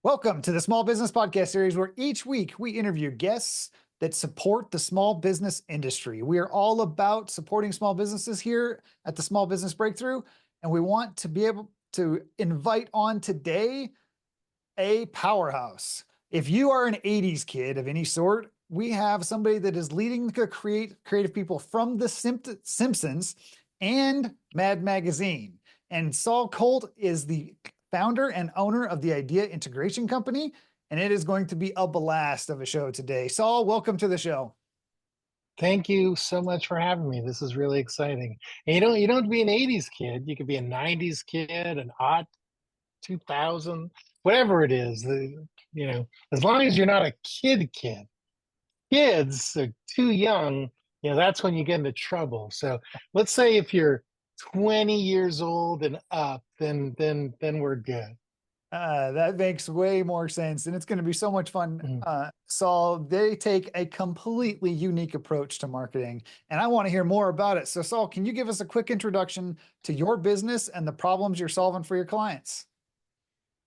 Welcome to the Small Business Podcast series, where each week we interview guests that support the small business industry. We are all about supporting small businesses here at the Small Business Breakthrough, and we want to be able to invite on today a powerhouse. If you are an 80s kid of any sort, we have somebody that is leading the creative people from The Simpsons and Mad Magazine. And Saul Colt is the founder and owner of the Idea Integration Company, and it is going to be a blast of a show today. Saul, welcome to the show. Thank you so much for having me. This is really exciting. And you don't have to be an 80s kid. You could be a 90s kid, an odd 2000, whatever it is. As long as you're not a kid. Kids are too young, that's when you get into trouble. So let's say if you're 20 years old and up, then we're good. That makes way more sense, and it's going to be so much fun. Mm. Saul, they take a completely unique approach to marketing, and I want to hear more about it. So, Saul, can you give us a quick introduction to your business and the problems you're solving for your clients?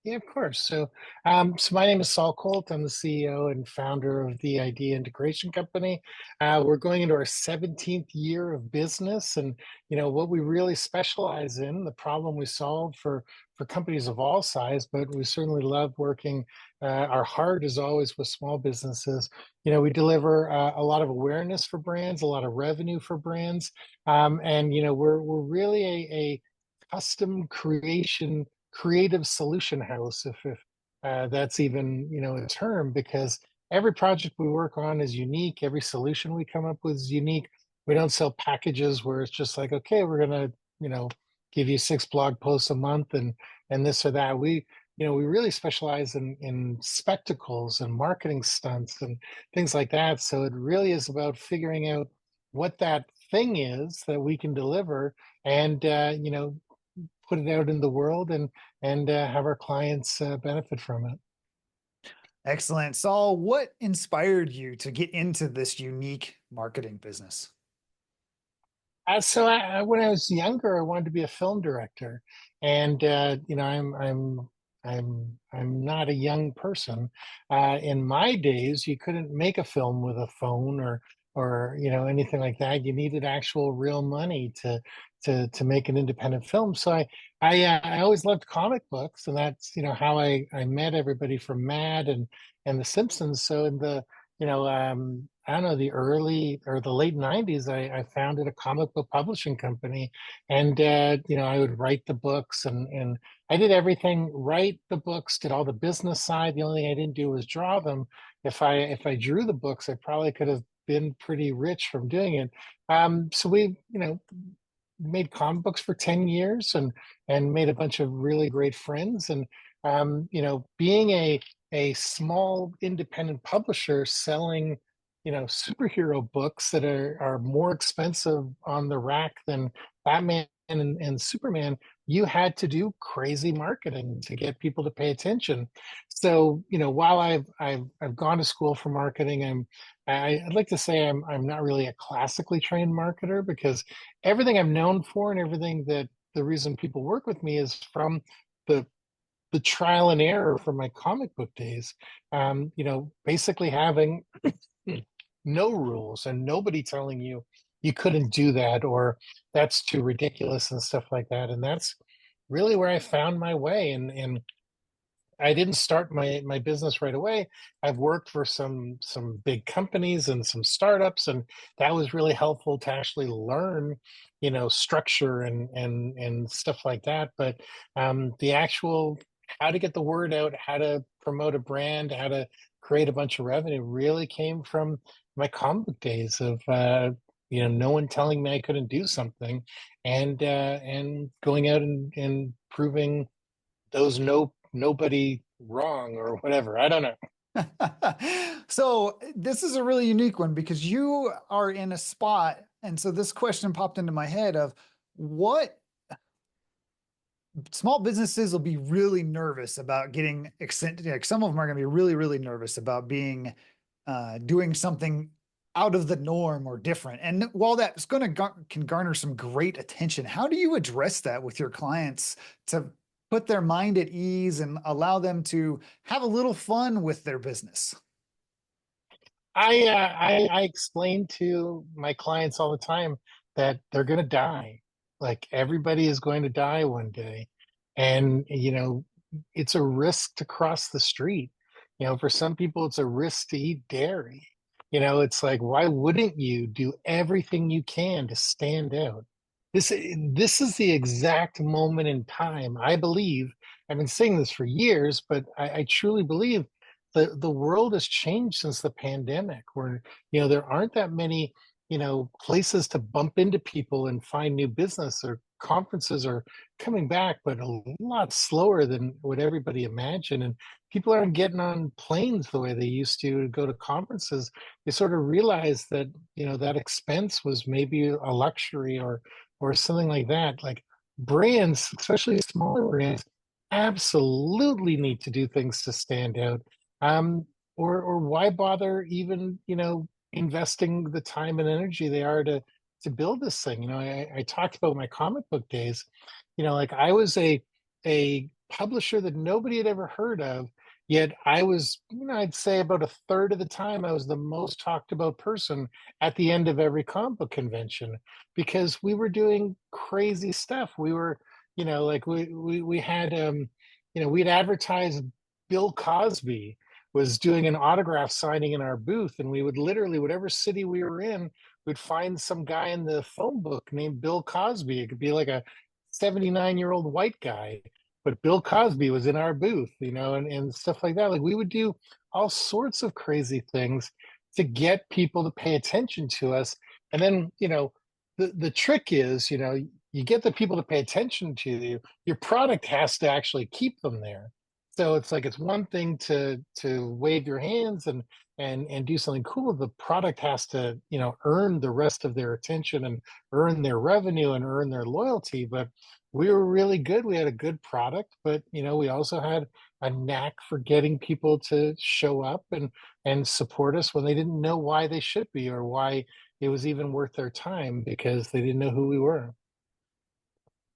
Yeah, of course. So my name is Saul Colt. I'm the CEO and founder of the Idea Integration Company. We're going into our 17th year of business, and what we really specialize in, the problem we solve for companies of all size, but we certainly love working. Our heart is always with small businesses. We deliver a lot of awareness for brands, a lot of revenue for brands, and we're really a custom creation creative solution house, if that's even a term, because every project we work on is unique. Every solution we come up with is unique. We don't sell packages where it's just like, okay, we're gonna give you 6 blog posts a month and this or that. We really specialize in spectacles and marketing stunts and things like that. So it really is about figuring out what that thing is that we can deliver, and put it out in the world and have our clients benefit from it. Excellent. Saul, what inspired you to get into this unique marketing business? When I was younger, I wanted to be a film director, and I'm not a young person. In my days, you couldn't make a film with a phone or anything like that. You needed actual real money to make an independent film. So I always loved comic books, and that's how I met everybody from Mad and The Simpsons. So in the I don't know, the early or the late 90s, I founded a comic book publishing company. And, I would write the books, and I did everything, write the books, did all the business side. The only thing I didn't do was draw them. If I drew the books, I probably could have been pretty rich from doing it. So we, made comic books for 10 years and made a bunch of really great friends. And, being a small independent publisher selling superhero books that are more expensive on the rack than Batman and Superman, you had to do crazy marketing to get people to pay attention. So while I've gone to school for marketing, I'd like to say I'm not really a classically trained marketer, because everything I'm known for and everything that the reason people work with me is from the the trial and error from my comic book days. Basically having no rules and nobody telling you you couldn't do that, or that's too ridiculous and stuff like that. And that's really where I found my way. And I didn't start my business right away. I've worked for some big companies and some startups, and that was really helpful to actually learn, structure and stuff like that. But the actual how to get the word out, how to promote a brand, how to create a bunch of revenue really came from my comic book days of no one telling me I couldn't do something, and going out and proving those nobody wrong or whatever. I don't know. So this is a really unique one because you are in a spot. And so this question popped into my head of what small businesses will be really nervous about getting extended. Like some of them are going to be really, really nervous about being doing something out of the norm or different. And while that's going to can garner some great attention, how do you address that with your clients to put their mind at ease and allow them to have a little fun with their business? I explain to my clients all the time that they're going to die. Like everybody is going to die one day, and it's a risk to cross the street. For some people, it's a risk to eat dairy. It's like, why wouldn't you do everything you can to stand out? This is the exact moment in time, I believe. I've been saying this for years, but I truly believe the world has changed since the pandemic, where there aren't that many places to bump into people and find new business, or conferences are coming back, but a lot slower than what everybody imagined. And people aren't getting on planes the way they used to go to conferences. They sort of realize that that expense was maybe a luxury, or something like that. Like brands, especially smaller brands, absolutely need to do things to stand out. um, or why bother even investing the time and energy they are to build this thing? I talked about my comic book days. Like I was a publisher that nobody had ever heard of, yet I was, I'd say about a third of the time I was the most talked about person at the end of every comic book convention, because we were doing crazy stuff. We were, like we had we'd advertised Bill Cosby was doing an autograph signing in our booth, and we would literally, whatever city we were in, we'd find some guy in the phone book named Bill Cosby. It could be like a 79-year-old white guy, but Bill Cosby was in our booth, and stuff like that. Like we would do all sorts of crazy things to get people to pay attention to us. And then, the trick is, you get the people to pay attention to you, your product has to actually keep them there. So it's like, it's one thing to wave your hands and do something cool. The product has to, earn the rest of their attention and earn their revenue and earn their loyalty. But we were really good. We had a good product, but we also had a knack for getting people to show up and support us when they didn't know why they should be, or why it was even worth their time, because they didn't know who we were.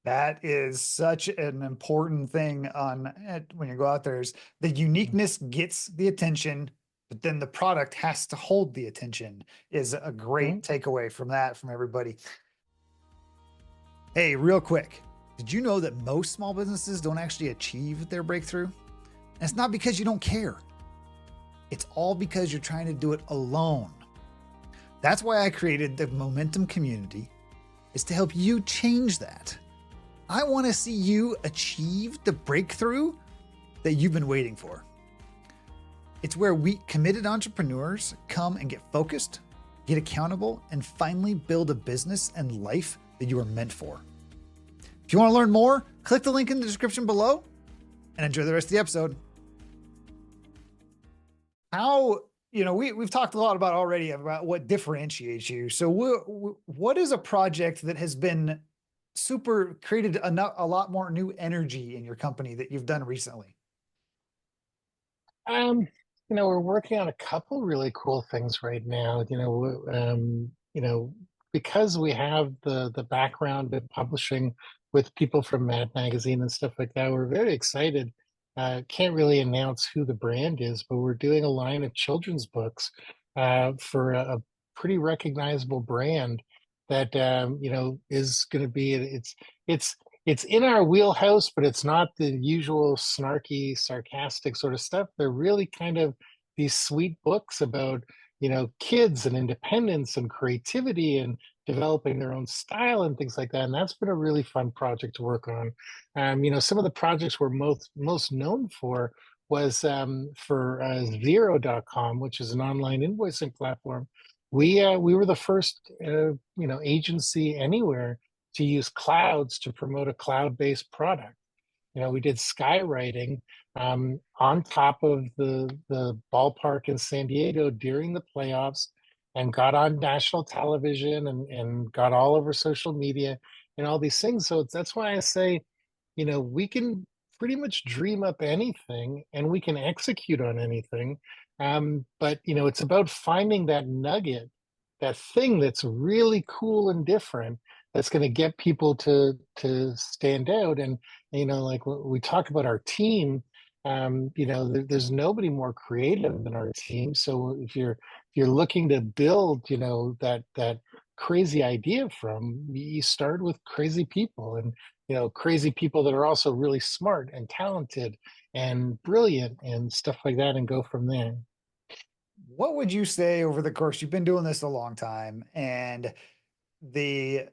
That is such an important thing when you go out there, is the uniqueness gets the attention, but then the product has to hold the attention, is a great Mhm. takeaway from that from everybody. Hey, real quick, did you know that most small businesses don't actually achieve their breakthrough? And it's not because you don't care. It's all because you're trying to do it alone. That's why I created the Momentum Community, is to help you change that. I want to see you achieve the breakthrough that you've been waiting for. It's where we committed entrepreneurs come and get focused, get accountable, and finally build a business and life that you are meant for. If you want to learn more, click the link in the description below and enjoy the rest of the episode. How, we've talked a lot about already about what differentiates you. So what is a project that has been created a lot more new energy in your company that you've done recently? Um, we're working on a couple really cool things right now. Because we have the background in publishing with people from Mad Magazine and stuff like that, we're very excited. Can't really announce who the brand is, but we're doing a line of children's books for a pretty recognizable brand that is going to be. It's in our wheelhouse, but it's not the usual snarky, sarcastic sort of stuff. They're really kind of these sweet books about, kids and independence and creativity and developing their own style and things like that. And that's been a really fun project to work on. Some of the projects we're most known for was for Zero.com, which is an online invoicing platform. We were the first agency anywhere to use clouds to promote a cloud-based product. We did skywriting on top of the ballpark in San Diego during the playoffs, and got on national television and got all over social media and all these things. So that's why I say, we can pretty much dream up anything and we can execute on anything. But it's about finding that nugget, that thing that's really cool and different, that's going to get people to stand out. And like when we talk about our team, there's nobody more creative than our team. So if you're looking to build, that crazy idea from, you start with crazy people, and crazy people that are also really smart and talented and brilliant and stuff like that, and go from there. What would you say over the course, you've been doing this a long time, and the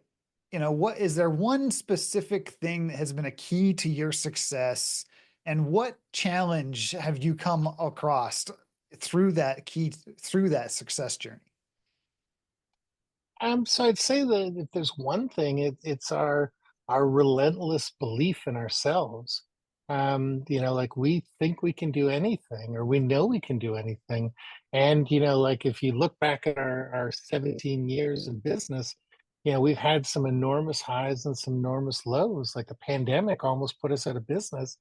what is there one specific thing that has been a key to your success, and what challenge have you come across through that success journey? So I'd say that if there's one thing, it's our relentless belief in ourselves. Like we think we can do anything, or we know we can do anything. And like if you look back at our 17 years in business, we've had some enormous highs and some enormous lows. Like the pandemic almost put us out of business,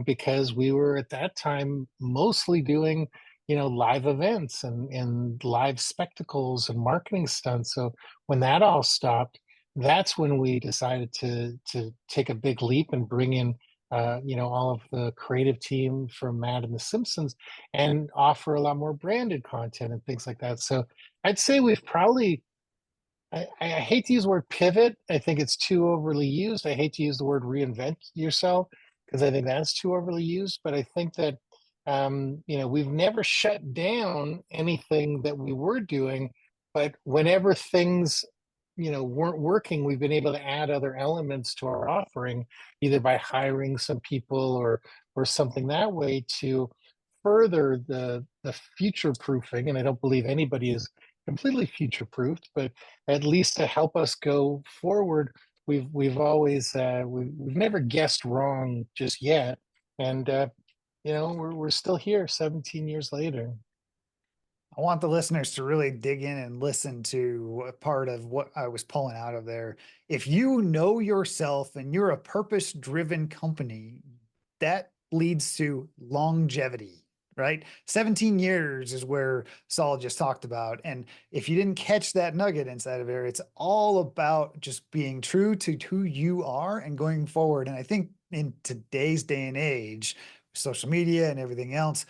because we were at that time mostly doing live events and live spectacles and marketing stunts. So when that all stopped, that's when we decided to take a big leap and bring in all of the creative team from Matt and the Simpsons, and offer a lot more branded content and things like that. So I'd say we've probably, I hate to use the word pivot. I think it's too overly used. I hate to use the word reinvent yourself, because I think that's too overly used. But I think that we've never shut down anything that we were doing, but whenever things weren't working, we've been able to add other elements to our offering, either by hiring some people or something that way, to further the future proofing. And I don't believe anybody is completely future proofed, but at least to help us go forward. We've always we've never guessed wrong just yet, and we're still here 17 years later. I want the listeners to really dig in and listen to a part of what I was pulling out of there. If you know yourself and you're a purpose driven company, that leads to longevity, right? 17 years is where Saul just talked about. And if you didn't catch that nugget inside of there, it's all about just being true to who you are and going forward. And I think in today's day and age, social media and everything else,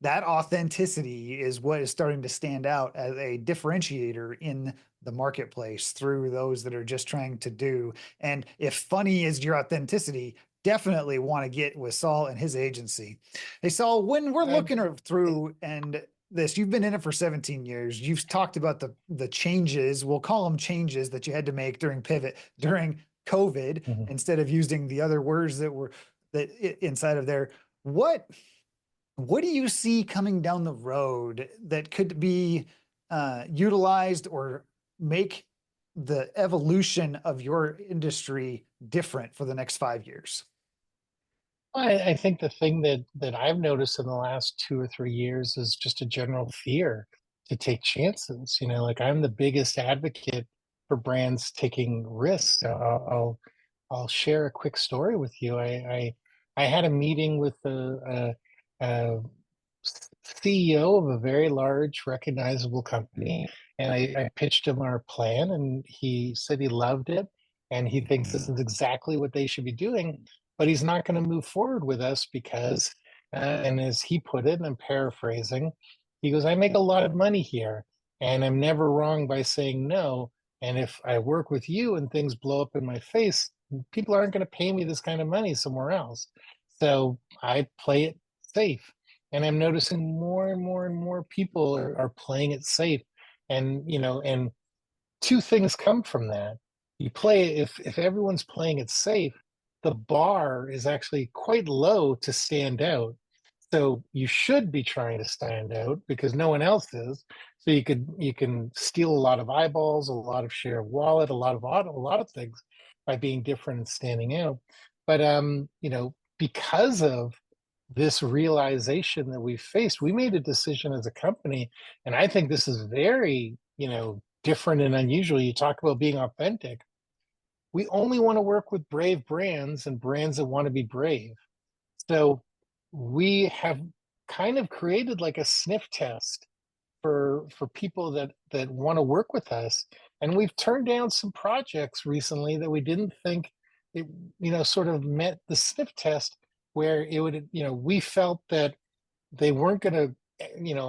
that authenticity is what is starting to stand out as a differentiator in the marketplace through those that are just trying to do. And if funny is your authenticity, definitely want to get with Saul and his agency. Hey, Saul, when we're Uh, looking through and this, you've been in it for 17 years. You've talked about the changes, we'll call them changes that you had to make during pivot, during COVID, mhm. instead of using the other words that were that inside of there. What do you see coming down the road that could be utilized or make the evolution of your industry different for the next 5 years? I think the thing that I've noticed in the last 2 or 3 years is just a general fear to take chances. Like I'm the biggest advocate for brands taking risks. I'll share a quick story with you. I had a meeting with a CEO of a very large, recognizable company, and I pitched him our plan, and he said he loved it, and he thinks this is exactly what they should be doing, but he's not going to move forward with us because, and as he put it, and I'm paraphrasing, he goes, "I make a lot of money here, and I'm never wrong by saying no. And if I work with you and things blow up in my face, people aren't going to pay me this kind of money somewhere else. So I play it safe." And I'm noticing more and more and more people are playing it safe. And, and two things come from that. You play if everyone's playing it safe, the bar is actually quite low to stand out. So you should be trying to stand out because no one else is. So you can steal a lot of eyeballs, a lot of share of wallet, a lot of things by being different and standing out. But because of this realization that we faced, we made a decision as a company, and I think this is very, different and unusual. You talk about being authentic. We only want to work with brave brands and brands that want to be brave. So we have kind of created like a sniff test for people that want to work with us. And we've turned down some projects recently that we didn't think it, sort of met the sniff test, where it would, we felt that they weren't going to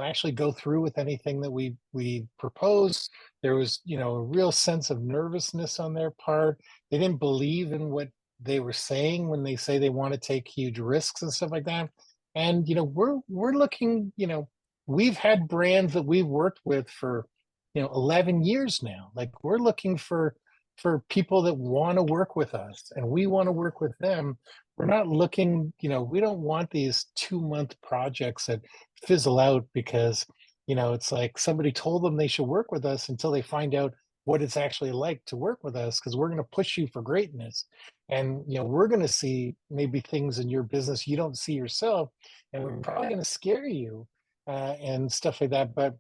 actually go through with anything that we proposed. There was a real sense of nervousness on their part. They didn't believe in what they were saying when they say they want to take huge risks and stuff like that. And we're looking, we've had brands that we've worked with for 11 years now. Like, we're looking for people that want to work with us, and we want to work with them. We're not looking, we don't want these 2-month projects that fizzle out because, it's like somebody told them they should work with us until they find out what it's actually like to work with us, because we're going to push you for greatness. And, we're going to see maybe things in your business you don't see yourself, and we're probably going to scare you and stuff like that. But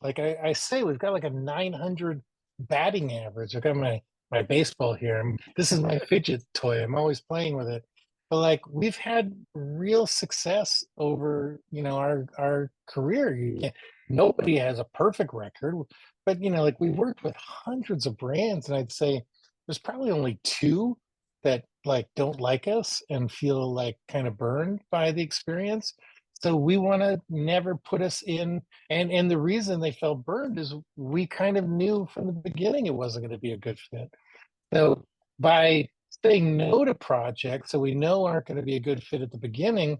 like I say, we've got like a 900 batting average. I've got my baseball here. This is my fidget toy. I'm always playing with it. But like, we've had real success over our career. Nobody has a perfect record, but like, we've worked with hundreds of brands, and I'd say there's probably only two that like don't like us and feel like kind of burned by the experience. So we want to never put us in, and the reason they felt burned is we kind of knew from the beginning it wasn't going to be a good fit. So by saying no to projects that we know aren't going to be a good fit at the beginning,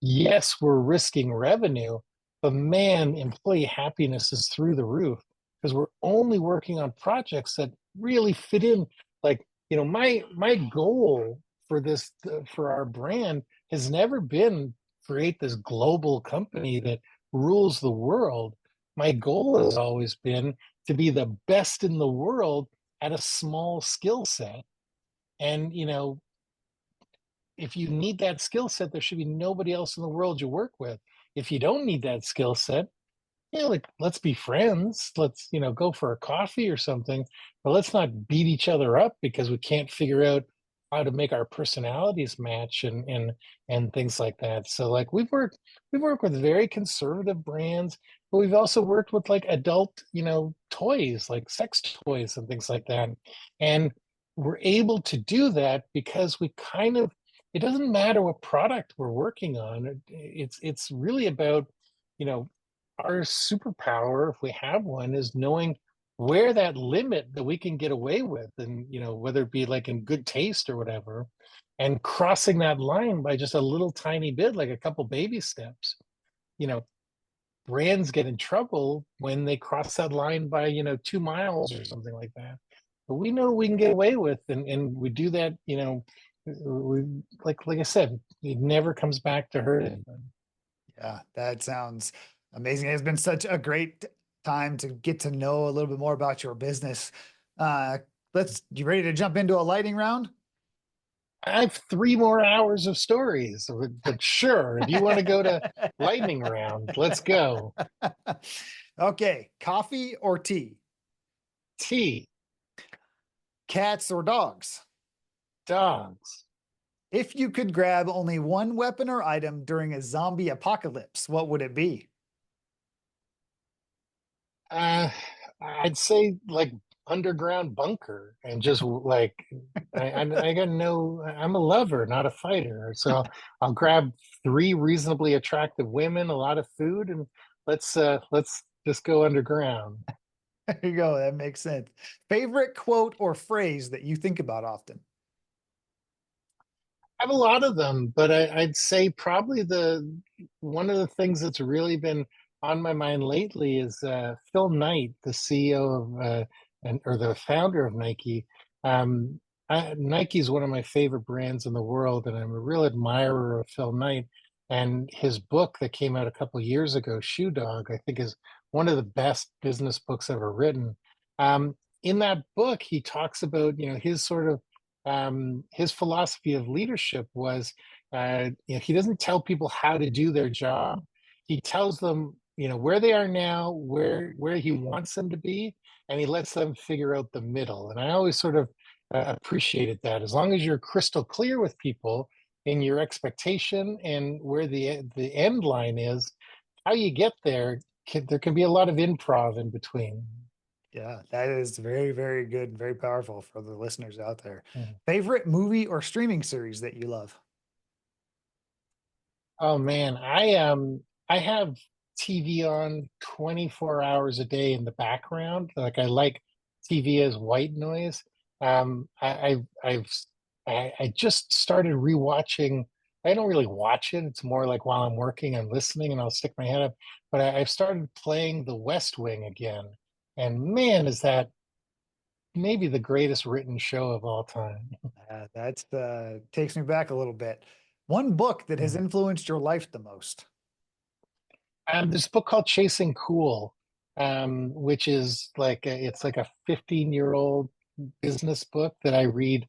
yes, we're risking revenue, but man, employee happiness is through the roof because we're only working on projects that really fit in. Like, my goal for this, for our brand, has never been create this global company that rules the world. My goal has always been to be the best in the world at a small skill set. And, if you need that skill set, there should be nobody else in the world you work with. If you don't need that skill set, like, let's be friends. Let's, go for a coffee or something, but let's not beat each other up because we can't figure out how to make our personalities match and things like that. So like, we've worked with very conservative brands, but we've also worked with like adult, toys, like sex toys and things like that. And we're able to do that because we kind of, it doesn't matter what product we're working on. It's really about, you know, our superpower, if we have one, is knowing where that limit that we can get away with, and whether it be like in good taste or whatever, and crossing that line by just a little tiny bit, like a couple baby steps. you know Brands get in trouble when they cross that line by 2 miles or something like that, but we know we can get away with, and we do that. We, like I said, it never comes back to hurt anybody. Yeah, that sounds amazing. It's been such a great time to get to know a little bit more about your business. Uh, you ready to jump into a lightning round? I have 3 more hours of stories, but sure, if you want to go to lightning round, let's go. Okay, coffee or tea? Tea, Cats or dogs? dogs. If you could grab only one weapon or item during a zombie apocalypse, what would it be? Uh, I'd say like underground bunker, and just like I got no. I'm a lover, not a fighter, so I'll grab 3 reasonably attractive women, a lot of food, and let's just go underground. There you go. That makes sense. Favorite quote or phrase that you think about often? I have a lot of them, but I'd say probably the one of the things that's really been on my mind lately is Phil Knight, the CEO of or the founder of Nike. Um, Nike is one of my favorite brands in the world, and I'm a real admirer of Phil Knight. And his book that came out a couple years ago, Shoe Dog, I think is one of the best business books ever written. In that book, he talks about his sort of his philosophy of leadership was, he doesn't tell people how to do their job. He tells them, where they are now, where he wants them to be, and he lets them figure out the middle. And I always sort of appreciated that. As long as you're crystal clear with people in your expectation and where the end line is, how you get there, there can be a lot of improv in between. Yeah, that is very, very good and very powerful for the listeners out there. Mhm. Favorite movie or streaming series that you love? Oh man, I have TV on 24 hours a day in the background. Like I like TV as white noise. I just started rewatching. I don't really watch it. It's more like while I'm working, I'm listening, and I'll stick my head up. But I've started playing The West Wing again, and man, is that maybe the greatest written show of all time. That's takes me back a little bit. One book that has influenced your life the most. There's a book called Chasing Cool, which is like it's like a 15-year-old business book that I read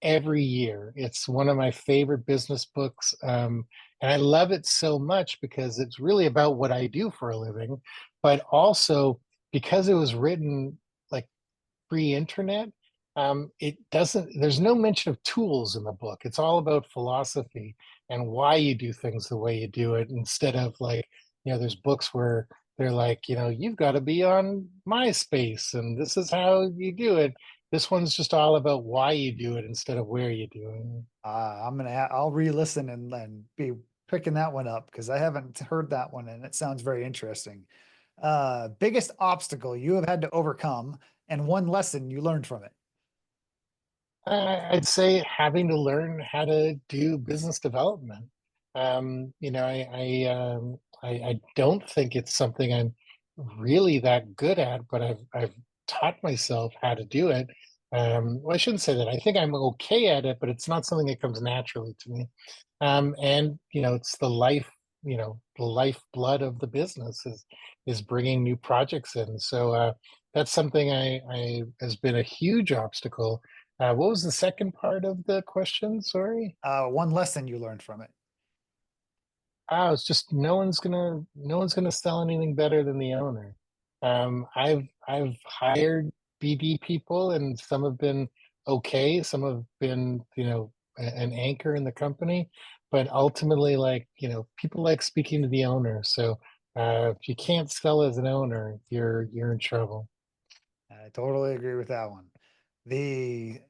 every year. It's one of my favorite business books, and I love it so much because it's really about what I do for a living, but also because it was written like pre-internet. It doesn't, there's no mention of tools in the book. It's all about philosophy and why you do things the way you do it instead of like, there's books where they're like, you've got to be on MySpace and this is how you do it. This one's just all about why you do it instead of where you do it. I'll re-listen and be picking that one up because I haven't heard that one and it sounds very interesting. Biggest obstacle you have had to overcome and one lesson you learned from it. I'd say having to learn how to do business development. I don't think it's something I'm really that good at, but I've taught myself how to do it. Well, I shouldn't say that. I think I'm okay at it, but it's not something that comes naturally to me. And it's the lifeblood of the business is bringing new projects in. So that's something I has been a huge obstacle. What was the second part of the question? Sorry. One lesson you learned from it. It's just no one's gonna sell anything better than the owner. I've hired BD people, and some have been okay. Some have been an anchor in the company, but ultimately, like people like speaking to the owner. So if you can't sell as an owner, you're in trouble. I totally agree with that one. The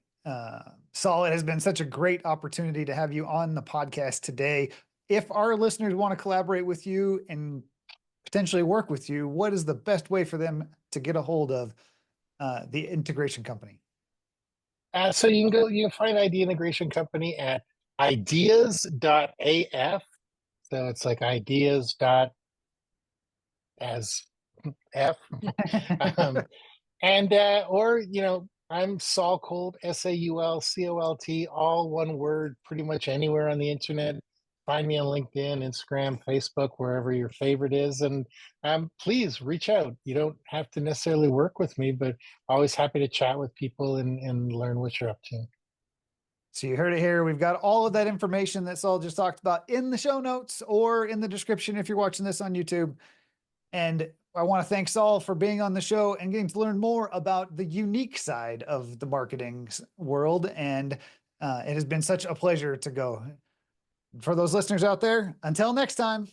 Saul, it has been such a great opportunity to have you on the podcast today. If our listeners want to collaborate with you and potentially work with you, what is the best way for them to get a hold of the integration company? So you can find ID Integration Company at ideas.af. So it's like ideas dot as F. um, and or I'm Saul Colt, SAULCOLT, all one word, pretty much anywhere on the internet. Find me on LinkedIn, Instagram, Facebook, wherever your favorite is, and please reach out. You don't have to necessarily work with me, but always happy to chat with people and learn what you're up to. So you heard it here. We've got all of that information that Saul just talked about in the show notes or in the description if you're watching this on YouTube. And I want to thank Saul for being on the show and getting to learn more about the unique side of the marketing world. And it has been such a pleasure to go. For those listeners out there, until next time.